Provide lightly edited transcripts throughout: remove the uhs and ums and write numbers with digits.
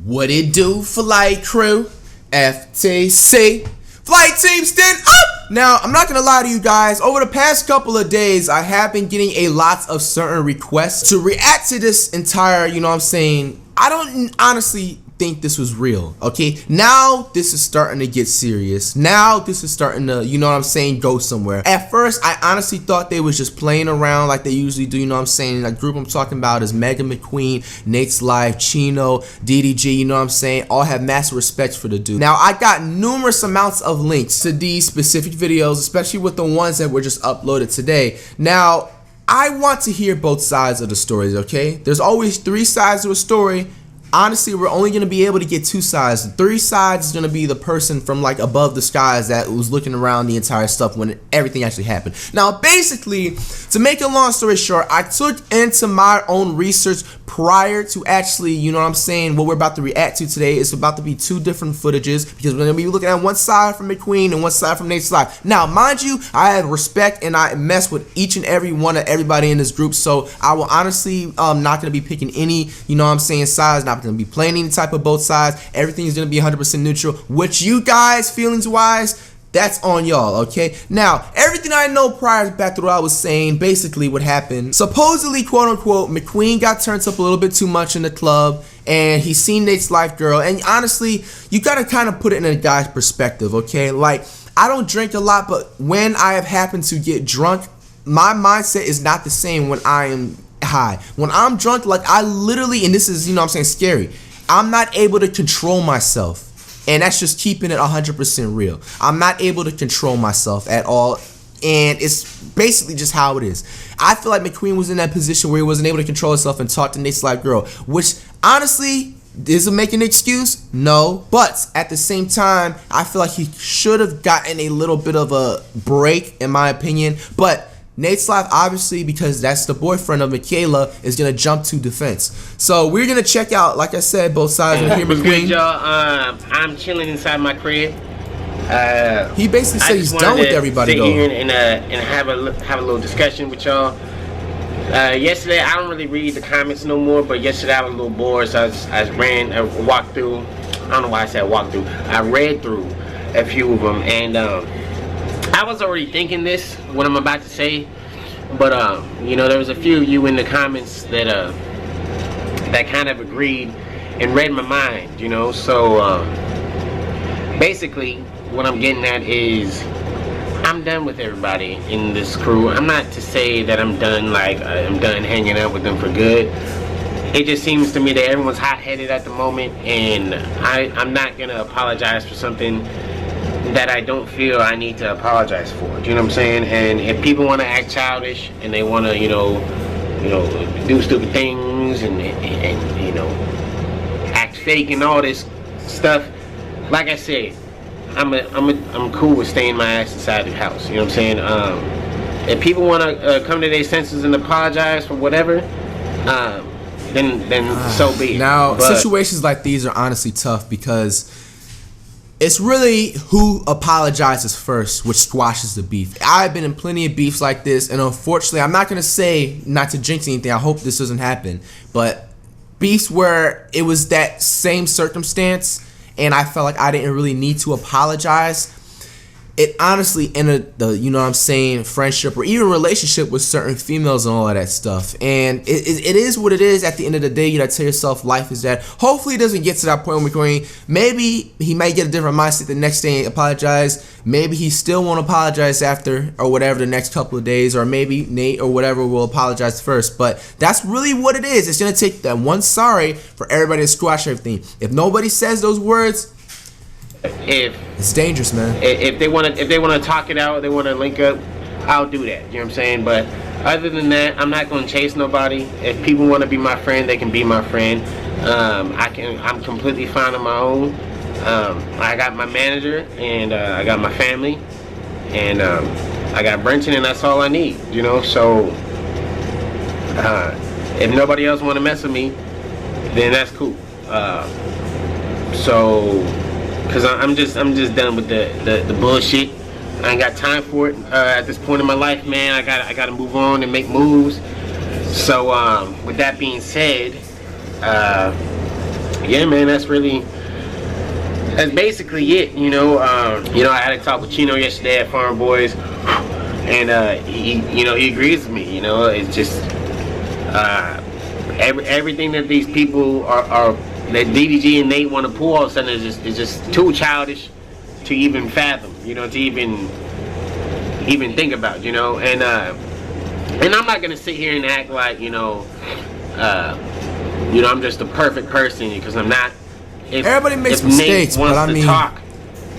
What it do, flight crew? FTC. Flight team stand up! Now, I'm not gonna lie to you guys, over the past couple of days, I have been getting a lot of certain requests to react to this entire, you know what I'm saying, I don't honestly think this was real, okay? Now this is starting to get serious. Now this is starting to, you know what I'm saying, go somewhere. At first, I honestly thought they was just playing around like they usually do, you know what I'm saying? That group I'm talking about is Megan McQueen, NatesLife, Chino, DDG, you know what I'm saying? All have massive respect for the dude. Now, I got numerous amounts of links to these specific videos, especially with the ones that were just uploaded today. Now, I want to hear both sides of the stories, okay? There's always three sides to a story. Honestly, we're only going to be able to get two sides. The three sides is going to be the person from like above the skies that was looking around the entire stuff when everything actually happened. Now, basically, to make a long story short, I took into my own research prior to actually, you know what I'm saying, what we're about to react to today. It's about to be two different footages because we're going to be looking at one side from McQueen and one side from NatesLife. Now, mind you, I have respect and I mess with each and every one of everybody in this group, so I will honestly not going to be picking any, you know what I'm saying, sides, not going to be playing any type of both sides. Everything is going to be 100% neutral, which you guys, feelings wise, that's on y'all, okay? Now, everything I know prior back to what I was saying, basically what happened, supposedly, quote unquote, McQueen got turned up a little bit too much in the club and he seen NatesLife girl, and honestly, you gotta kind of put it in a guy's perspective, okay? Like, I don't drink a lot, but when I have happened to get drunk, my mindset is not the same when I am high. When I'm drunk, like I literally, and this is, you know what I'm saying, scary, I'm not able to control myself. And that's just keeping it 100% real. I'm not able to control myself at all. And it's basically just how it is. I feel like McQueen was in that position where he wasn't able to control himself and talk to NatesLife girl, which honestly, does it make an excuse? No. But at the same time, I feel like he should have gotten a little bit of a break, in my opinion. But NatesLife, obviously, because that's the boyfriend of Michaela, is gonna jump to defense. So we're gonna check out, like I said, both sides of here. What's good, y'all? I'm chilling inside my crib. He basically said he's done with everybody though. Sit here and have a little discussion with y'all. Yesterday, I don't really read the comments no more, but yesterday I was a little bored, so I walked through. I don't know why I said walk through. I read through a few of them, and I was already thinking this, what I'm about to say, but you know, there was a few of you in the comments that that kind of agreed and read my mind, you know. So basically what I'm getting at is I'm done with everybody in this crew. I'm not to say that I'm done, like I'm done hanging out with them for good. It just seems to me that everyone's hot-headed at the moment, and I'm not gonna apologize for something that I don't feel I need to apologize for. Do you know what I'm saying? And if people want to act childish and they want to, you know, do stupid things and you know, act fake and all this stuff, like I said, I'm cool with staying my ass inside the house. You know what I'm saying? If people want to come to their senses and apologize for whatever, then so be it. Now, situations like these are honestly tough because it's really who apologizes first which squashes the beef. I've been in plenty of beefs like this, and unfortunately, I'm not going to say not to jinx anything. I hope this doesn't happen. But beefs where it was that same circumstance and I felt like I didn't really need to apologize, it honestly ended the, you know what I'm saying, friendship or even relationship with certain females and all of that stuff. And it is what it is. At the end of the day, you gotta tell yourself life is that. Hopefully it doesn't get to that point with McQueen. Maybe he might get a different mindset the next day and apologize. Maybe he still won't apologize after or whatever the next couple of days, or maybe Nate or whatever will apologize first. But that's really what it is. It's gonna take that one sorry for everybody to squash everything. If nobody says those words, it's dangerous, man. If they want to talk it out, they want to link up, I'll do that. You know what I'm saying? But other than that, I'm not going to chase nobody. If people want to be my friend, they can be my friend. I'm completely fine on my own. I got my manager, and I got my family, and I got Brenton, and that's all I need. You know, so if nobody else want to mess with me, then that's cool. Cause I'm just done with the bullshit. I ain't got time for it at this point in my life, man. I gotta move on and make moves. So with that being said, yeah, man, that's basically it. I had a talk with Chino yesterday at Farm Boys, and he agrees with me. It's just everything that these people are that DDG and Nate want to pull all of a sudden is just too childish to even fathom. To even think about. And I'm not gonna sit here and act like I'm just a perfect person, because I'm not. Everybody makes if mistakes, Nate wants but I mean, to talk,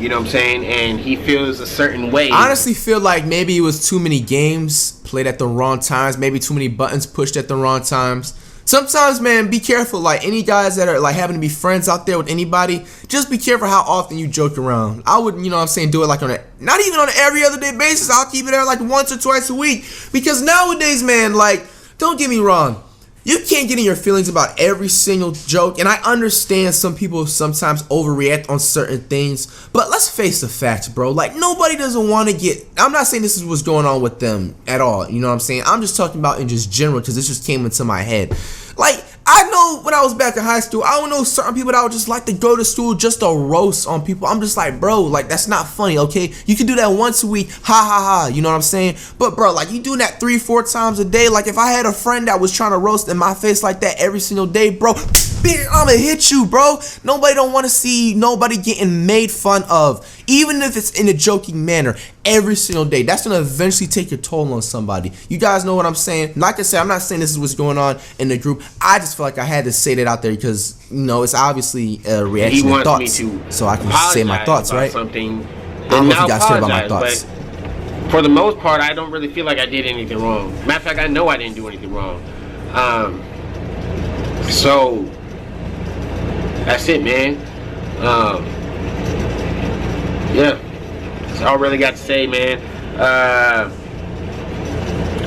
you know what I'm saying, and he feels a certain way. I honestly feel like maybe it was too many games played at the wrong times, maybe too many buttons pushed at the wrong times. Sometimes, man, be careful. Like, any guys that are like having to be friends out there with anybody, just be careful how often you joke around. I would, do it like not even on an every other day basis. I'll keep it there like once or twice a week, because nowadays, man, like, don't get me wrong, you can't get in your feelings about every single joke, and I understand some people sometimes overreact on certain things, but let's face the facts, bro. Like, nobody doesn't want to get, I'm not saying this is what's going on with them at all, you know what I'm saying? I'm just talking about in just general, because this just came into my head. Like, I know when I was back in high school, I don't know certain people that would just like to go to school just to roast on people. I'm just like, bro, like, that's not funny, okay? You can do that once a week, ha ha ha, you know what I'm saying? But bro, like, you doing that 3-4 times a day. Like, if I had a friend that was trying to roast in my face like that every single day, bro, I'ma hit you, bro. Nobody don't want to see nobody getting made fun of, even if it's in a joking manner, every single day. That's gonna eventually take a toll on somebody. You guys know what I'm saying? Like I said, I'm not saying this is what's going on in the group. I just feel like I had to say that out there because it's obviously a reaction to thoughts, so I can say my thoughts, right? Something. I don't know if you guys care about my thoughts. For the most part, I don't really feel like I did anything wrong. Matter of fact, I know I didn't do anything wrong. So that's it, man. Yeah, that's all I really got to say, man.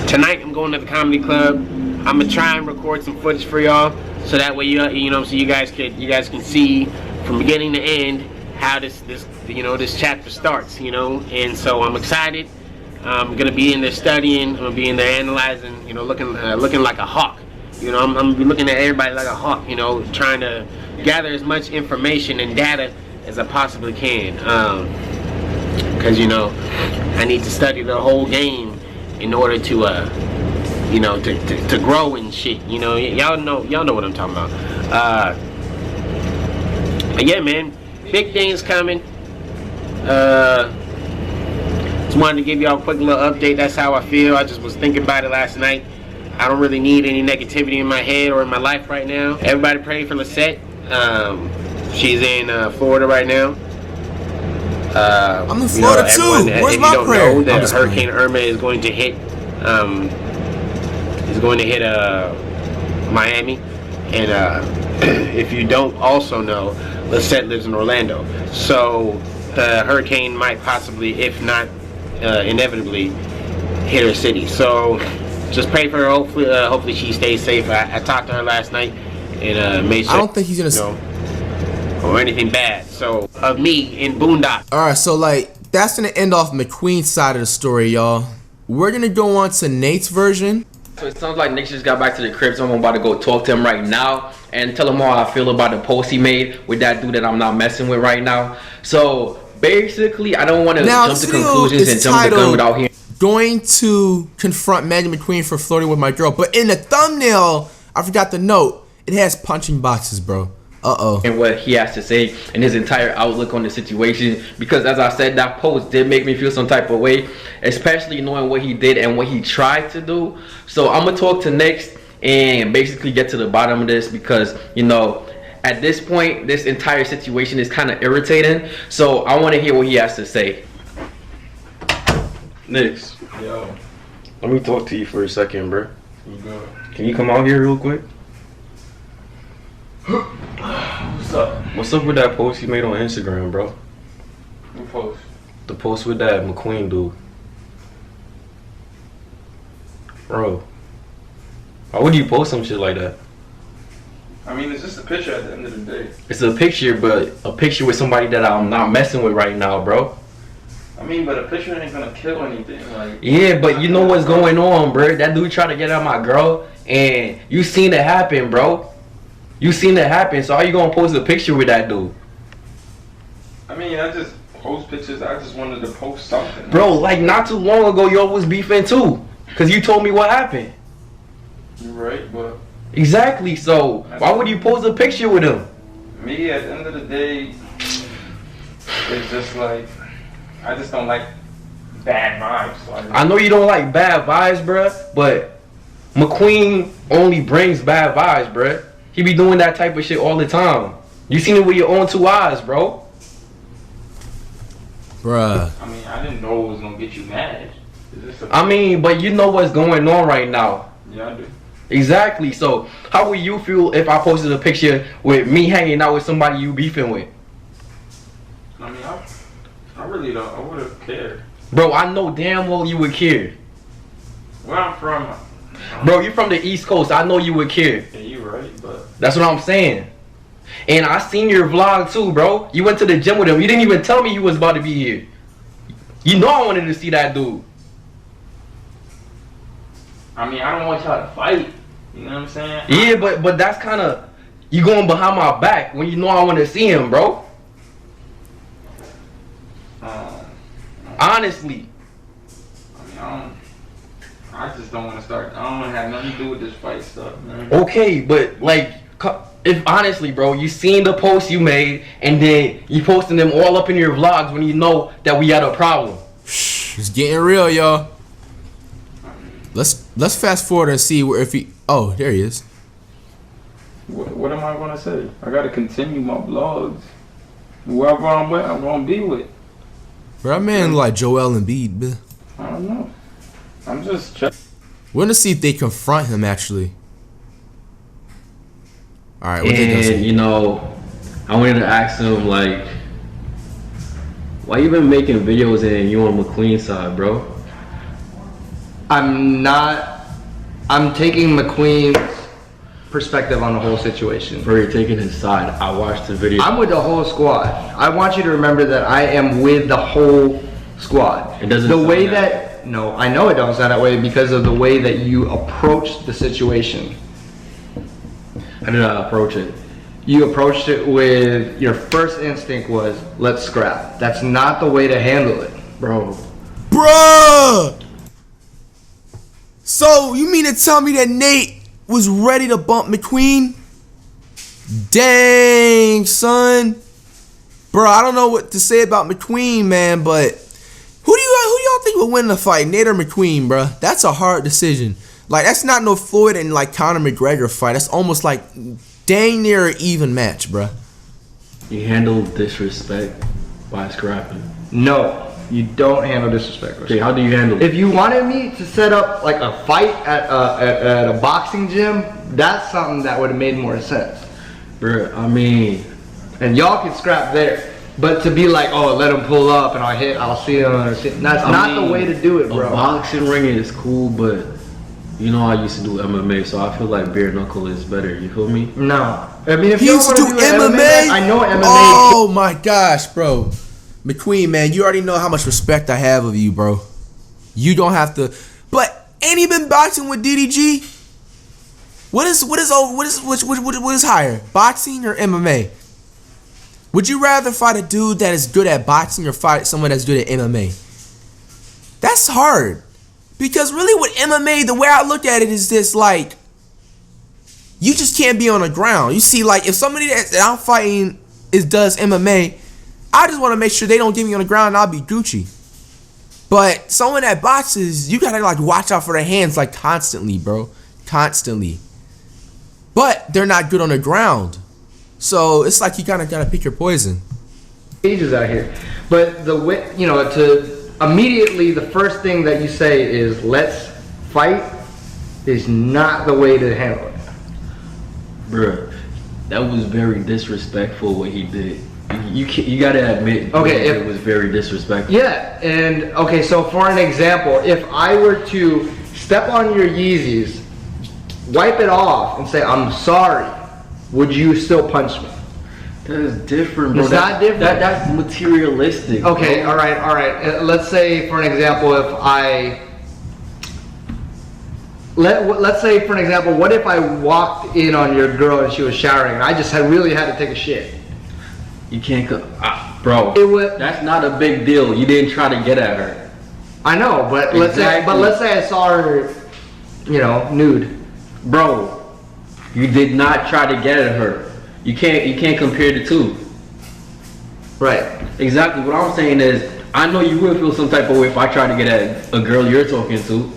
Tonight I'm going to the comedy club. I'm gonna try and record some footage for y'all, so that way so you guys can see from beginning to end how this chapter starts, And so I'm excited. I'm gonna be in there studying. I'm gonna be in there analyzing. Looking like a hawk. I'm gonna be looking at everybody like a hawk. Trying to gather as much information and data as I possibly can. Because I need to study the whole game in order to to grow and shit. Y'all know what I'm talking about. But yeah, man, big things coming. Just wanted to give y'all a quick little update. That's how I feel. I just was thinking about it last night. I don't really need any negativity in my head or in my life right now. Everybody pray for Lisette. She's in Florida right now. I'm in Florida too. Where's my prayer? Hurricane Irma is going to hit. Miami, and if you don't also know, Lisette lives in Orlando, so the hurricane might possibly, if not inevitably, hit her city. So just pray for her. Hopefully she stays safe. I talked to her last night and made sure I don't think he's gonna or anything bad. So of me in Boondock. All right, so like that's gonna end off McQueen's side of the story, y'all. We're gonna go on to Nate's version. So it sounds like Nick just got back to the crib, so I'm about to go talk to him right now and tell him how I feel about the post he made with that dude that I'm not messing with right now. So basically, I don't want to jump to conclusions and jump the gun without hearing. Going to confront Megan McQueen for flirting with my girl, but in the thumbnail, I forgot to note, it has punching boxes, bro. And what he has to say and his entire outlook on the situation, because as I said, that post did make me feel some type of way, especially knowing what he did and what he tried to do. So I'm gonna talk to Next and basically get to the bottom of this, because at this point this entire situation is kind of irritating. So I want to hear what he has to say. Next, yo, let me talk to you for a second, bro. Can you come out here real quick? What's up? What's up with that post you made on Instagram, bro? What post? The post with that McQueen dude. Bro, why would you post some shit like that? I mean, it's just a picture at the end of the day. It's a picture, but a picture with somebody that I'm not messing with right now, bro. I mean, but a picture ain't gonna kill anything. Like, yeah, but you know what's going on, bro. That dude tried to get at my girl, and you seen it happen, bro. You seen it happen, so how you gonna post a picture with that dude? I mean, I just post pictures. I just wanted to post something. Bro, like not too long ago, y'all was beefing too. Cause you told me what happened. You're right, but Exactly, so why would you post a picture with him? me, at the end of the day, it's just like, I just don't like bad vibes. So I know you don't like bad vibes, bruh, but McQueen only brings bad vibes, bruh. He be doing that type of shit all the time. You seen it with your own 2 eyes, bro. Bruh. I mean, I didn't know it was gonna get you mad. I mean, but you know what's going on right now. Yeah, I do. Exactly, so how would you feel if I posted a picture with me hanging out with somebody you beefing with? I mean, I really don't. I would have cared. Bro, I know damn well you would care. Where I'm from, Bro, you from the East Coast, I know you would care. yeah, you right, but That's what I'm saying. And I seen your vlog too, bro. You went to the gym with him. You didn't even tell me you was about to be here. You know I wanted to see that dude. I mean, I don't want y'all to fight. You know what I'm saying? Yeah, but that's kind of, you going behind my back when you know I want to see him, bro. Honestly. I mean, I just don't want to start. I don't want to have nothing to do with this fight stuff, man. Okay, but like, if honestly, bro, you seen the posts you made and then you posting them all up in your vlogs when you know that we had a problem. It's getting real, y'all. Let's fast forward and see where if he. Oh, there he is. What am I gonna say? I gotta continue my vlogs. Whoever I'm with, I'm gonna be with. Bro, that man like Joel Embiid, man. I don't know. I'm just checking. We're gonna see if they confront him actually. All right, what they gonna say? And you know, I wanted to ask him like, why you been making videos and you on McQueen's side, bro? I'm taking McQueen's perspective on the whole situation. Bro, you're taking his side. I watched the video. I'm with the whole squad. I want you to remember that I am with the whole squad. It doesn't the sound way that. no, I know it don't sound that way because of the way that you approached the situation. How did I approach it? You approached it with your first instinct was let's scrap. That's not the way to handle it, Bro. Bruh! So, you mean to tell me that Nate was ready to bump McQueen? Dang, son. Bro, I don't know what to say about McQueen, man, but who y'all think will win the fight, Nate or McQueen, bro? That's a hard decision. Like, that's not no Floyd and like Conor McGregor fight. That's almost like dang near an even match, bro. You handle disrespect by scrapping. No, you don't handle disrespect. Okay, how do you handle it? If you wanted me to set up like a fight at a boxing gym, that's something that would have made more sense. Bro, I mean, and y'all can scrap there. But to be like, oh, let him pull up and I'll see him. That's not the way to do it, bro. A boxing ring is cool, but you know I used to do MMA, so I feel like bare knuckle is better. You feel me? No, I mean if He you used to want do to do MMA. I know MMA. Oh my gosh, bro. McQueen, man, you already know how much respect I have of you, bro. You don't have to. But ain't he been boxing with DDG? What is higher, boxing or MMA? Would you rather fight a dude that is good at boxing or fight someone that's good at MMA? That's hard. Because really with MMA, the way I look at it is this, like, you just can't be on the ground. You see, like, if somebody that I'm fighting does MMA, I just want to make sure they don't get me on the ground and I'll be Gucci. But someone that boxes, you gotta like watch out for their hands like constantly, bro. Constantly. But they're not good on the ground. So it's like you kind of gotta pick your poison. Ages out here. But the way, you know, to immediately the first thing that you say is let's fight is not the way to handle it. Bruh, that was very disrespectful what he did. You gotta admit, okay, it was very disrespectful. Yeah, and okay, so for an example, if I were to step on your Yeezys, wipe it off, and say I'm sorry, would you still punch me? That is different, bro. It's not different. That's materialistic. Okay, bro. all right. Let's say, for an example, if I let's say, for an example, what if I walked in on your girl and she was showering and I just really had to take a shit? You can't, bro. That's not a big deal. You didn't try to get at her. I know, but let's say I saw her, you know, nude. Bro, you did not try to get at her. You can't compare the two. Right. Exactly. What I'm saying is, I know you would feel some type of way if I tried to get at a girl you're talking to.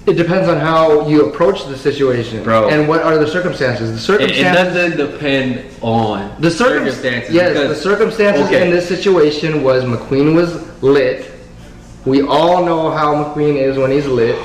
It depends on how you approach the situation, bro, and what are the circumstances. The circumstances. It doesn't depend on the circumstances. Yes, the circumstances in this situation was McQueen was lit. We all know how McQueen is when he's lit.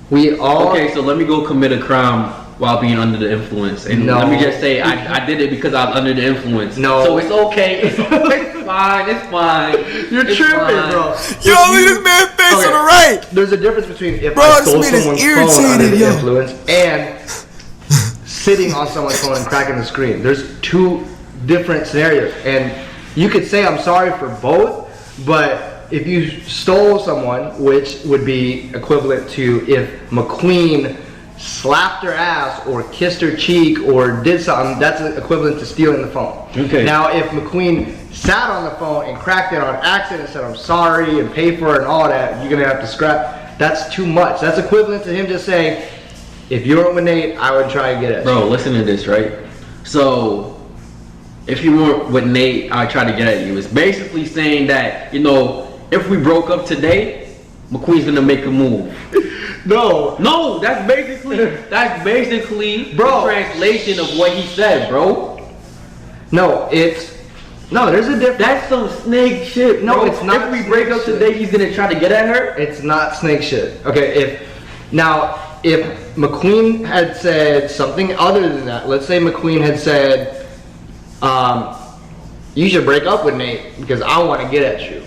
We all. Okay, so let me go commit a crime while being under the influence, and let me just say I did it because I was under the influence. No, so it's okay. It's fine. It's fine. You're tripping, bro. Yo, look at this man's face on the right. There's a difference between if I stole someone's phone under the influence and sitting on someone's phone and cracking the screen. There's two different scenarios, and you could say I'm sorry for both, but if you stole someone, which would be equivalent to if McQueen slapped her ass or kissed her cheek or did something, that's equivalent to stealing the phone. Okay. Now, if McQueen sat on the phone and cracked it on accident and said I'm sorry and paid for it and all that, you're gonna have to scrap. That's too much. That's equivalent to him just saying, if you weren't with Nate, I would try and get it. Bro, listen to this, right? So, if you weren't with Nate, I'd try to get at you. It's basically saying that, you know, if we broke up today, McQueen's gonna make a move. No, that's basically bro, the translation of what he said, bro. There's a difference. That's some snake shit. No, bro. it's not. If we break up today, he's gonna try to get at her. It's not snake shit. Okay, if McQueen had said something other than that, let's say McQueen had said, you should break up with Nate because I want to get at you.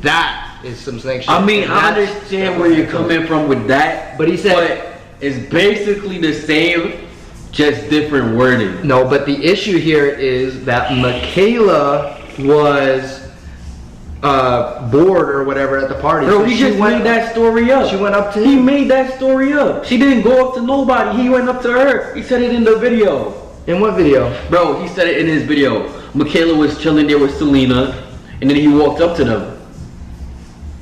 That is some snake shit. I mean, I understand where you're coming from with that, but he said, but it's basically the same, just different wording. No, but the issue here is that Michaela was bored or whatever at the party. Bro, he just made that story up. She went up to him. He made that story up. She didn't go up to nobody. He went up to her. He said it in the video. In what video? Bro, he said it in his video. Michaela was chilling there with Selena, and then he walked up to them.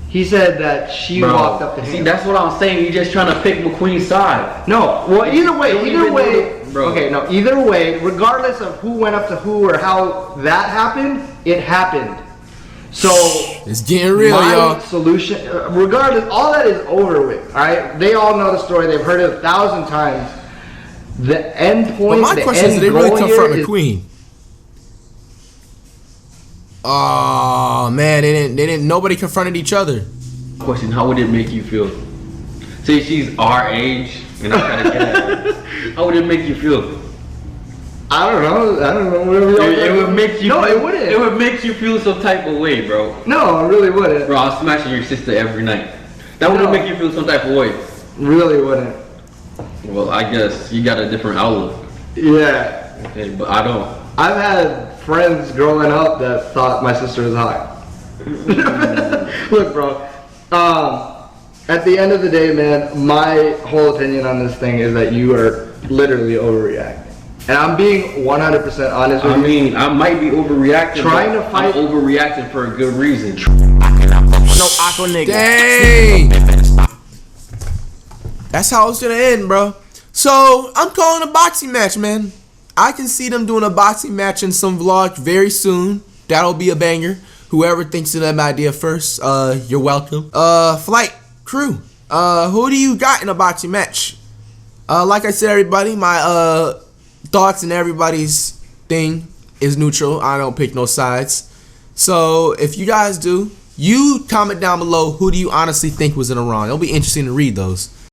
He said that she walked up to him. See, that's what I'm saying. You're just trying to pick McQueen's side. No, well, either way, regardless of who went up to who or how that happened, it happened. So it's getting real, y'all. Solution, regardless, all that is over with. All right, they all know the story. They've heard it 1,000 times. The end point. But my question is, did they really confront McQueen? Oh man, they didn't. Nobody confronted each other. Question: how would it make you feel? Say she's our age and I'm trying to get at her. How would it make you feel? I don't know. It would make you. No, it wouldn't. It would make you feel some type of way, bro. No, it really wouldn't. Bro, I'm smashing your sister every night. That wouldn't make you feel some type of way. Really wouldn't. Well, I guess you got a different outlook. Yeah. Okay, but I don't. I've had friends growing up that thought my sister was hot. Look, bro. At the end of the day, man, my whole opinion on this thing is that you are literally overreacting. And I'm being 100% honest with you. I mean, I might be overreacting. Trying to fight. I'm overreacting for a good reason. No aqua nigga. Dang. That's how it's gonna end, bro. So I'm calling a boxing match, man. I can see them doing a boxing match in some vlog very soon. That'll be a banger. Whoever thinks of that idea first, you're welcome. Flight crew, who do you got in a boxing match? Like I said, everybody, my thoughts and everybody's thing is neutral. I don't pick no sides. So if you guys do, you comment down below who do you honestly think was in the wrong. It'll be interesting to read those.